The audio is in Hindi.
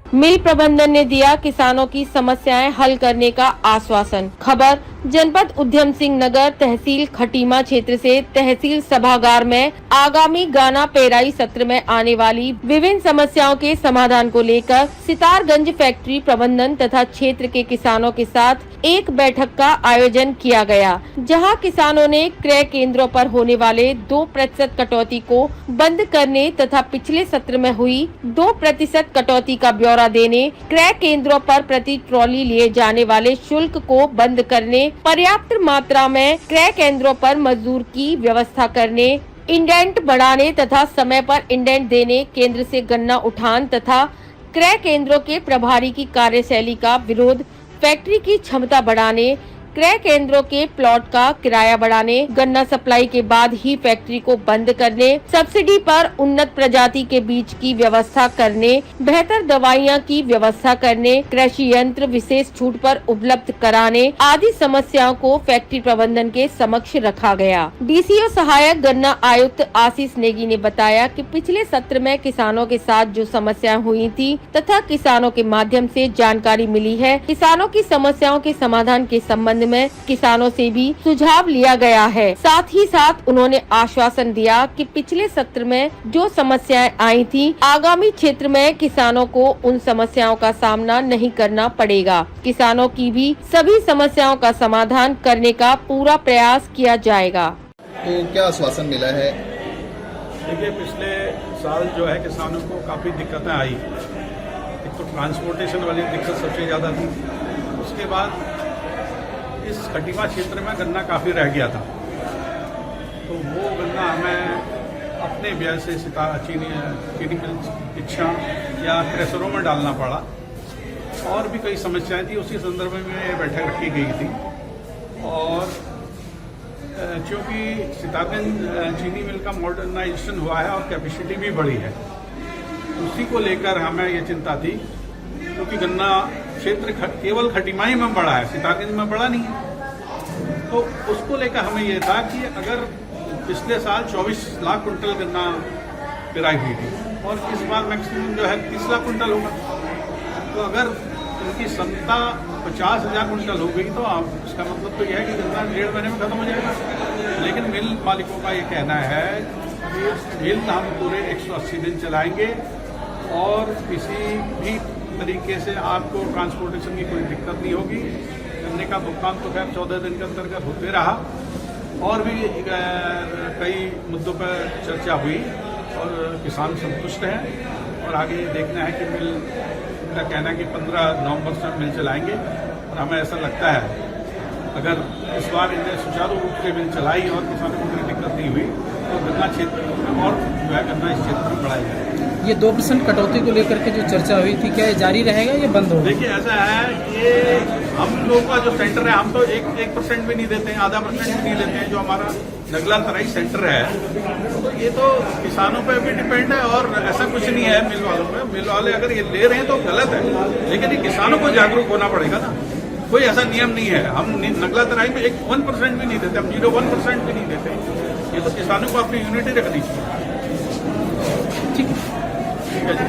मिल प्रबंधन ने दिया किसानों की समस्याएं हल करने का आश्वासन। खबर जनपद उद्यम सिंह नगर तहसील खटीमा क्षेत्र से तहसील सभागार में आगामी गाना पेराई सत्र में आने वाली विभिन्न समस्याओं के समाधान को लेकर सितारगंज फैक्ट्री प्रबंधन तथा क्षेत्र के किसानों के साथ एक बैठक का आयोजन किया गया, जहां किसानों ने क्रय केंद्रों पर होने वाले 2% कटौती को बंद करने तथा पिछले सत्र में हुई 2% कटौती का ब्यौरा देने, क्रय केंद्रों पर प्रति ट्रॉली लिए जाने वाले शुल्क को बंद करने, पर्याप्त मात्रा में क्रय केंद्रों पर मजदूर की व्यवस्था करने, इंडेंट बढ़ाने तथा समय पर इंडेंट देने, केंद्र से गन्ना उठान तथा क्रय केंद्रों के प्रभारी की कार्यशैली का विरोध, फैक्ट्री की क्षमता बढ़ाने, क्रय केंद्रों के प्लॉट का किराया बढ़ाने, गन्ना सप्लाई के बाद ही फैक्ट्री को बंद करने, सब्सिडी पर उन्नत प्रजाति के बीज की व्यवस्था करने, बेहतर दवाइयां की व्यवस्था करने, कृषि यंत्र विशेष छूट पर उपलब्ध कराने आदि समस्याओं को फैक्ट्री प्रबंधन के समक्ष रखा गया। डीसीओ सहायक गन्ना आयुक्त आशीष नेगी ने बताया कि पिछले सत्र में किसानों के साथ जो समस्याएं हुई थी तथा किसानों के माध्यम से जानकारी मिली है, किसानों की समस्याओं के समाधान के संबंध में किसानों से भी सुझाव लिया गया है। साथ ही साथ उन्होंने आश्वासन दिया कि पिछले सत्र में जो समस्याएं आई थी, आगामी क्षेत्र में किसानों को उन समस्याओं का सामना नहीं करना पड़ेगा। किसानों की भी सभी समस्याओं का समाधान करने का पूरा प्रयास किया जाएगा। तो क्या आश्वासन मिला है? देखिए, पिछले साल जो है किसानों को काफ़ी दिक्कतें आई। एक तो ट्रांसपोर्टेशन वाली दिक्कत सबसे ज़्यादा थी। उसके बाद इस खटीमा क्षेत्र में गन्ना काफ़ी रह गया था, तो वो गन्ना हमें अपने व्यय से चीनी मिल इच्छा या क्रेशरों में डालना पड़ा। और भी कई समस्याएं थी, उसी संदर्भ में ये बैठक रखी गई थी। और क्योंकि सितारगंज चीनी मिल का मॉडर्नाइजेशन हुआ है और कैपेसिटी भी बढ़ी है, उसी को लेकर हमें ये चिंता थी, क्योंकि गन्ना क्षेत्र केवल खटीमा ही में बढ़ा है, सितारगंज में बढ़ा नहीं है। तो उसको लेकर हमें यह था कि अगर पिछले साल 24 लाख कुंटल गन्ना पेराई हुई थी और इस बार मैक्सिमम जो है 30 लाख कुंटल होगा, तो अगर उनकी क्षमता 50,000 कुंटल हो गई तो आप इसका मतलब तो यह है कि गन्ना 1.5 महीने में खत्म हो जाएगा। लेकिन मिल मालिकों का ये कहना है कि मिल हम पूरे 180 दिन चलाएंगे और किसी भी तरीके से आपको ट्रांसपोर्टेशन की कोई दिक्कत नहीं होगी। गन्ने का भुगतान तो खैर 14 दिन के अंतर्गत होते रहा। और भी कई मुद्दों पर चर्चा हुई और किसान संतुष्ट हैं। और आगे देखना है कि मिल का कहना है कि 15 नवंबर से मिल चलाएंगे। और हमें ऐसा लगता है अगर इस बार इन्हें सुचारू रूप से मिल चलाई और किसानों को कोई दिक्कत नहीं हुई तो गन्ना क्षेत्र में और जो है गन्ना इस क्षेत्र में बढ़ाया जाएगा। ये 2% कटौती को लेकर के जो चर्चा हुई थी, क्या ये जारी रहेगा या बंद होगा? देखिए, ऐसा है कि हम लोग का जो सेंटर है, हम तो 1% भी नहीं देते हैं, आधा % भी नहीं देते हैं। जो हमारा नगला तराई सेंटर है, तो ये तो किसानों पे भी डिपेंड है और ऐसा कुछ नहीं है मिल वालों पे। मिल वाले अगर ये ले रहे हैं तो गलत है, लेकिन ये किसानों को जागरूक होना पड़ेगा ना। कोई ऐसा नियम नहीं है, हम नगला तराई में 1% भी नहीं देते, हम 0.1% भी नहीं देते। ये तो किसानों को अपनी यूनिटी रखनी चाहिए। ठीक है। ठीक है जी।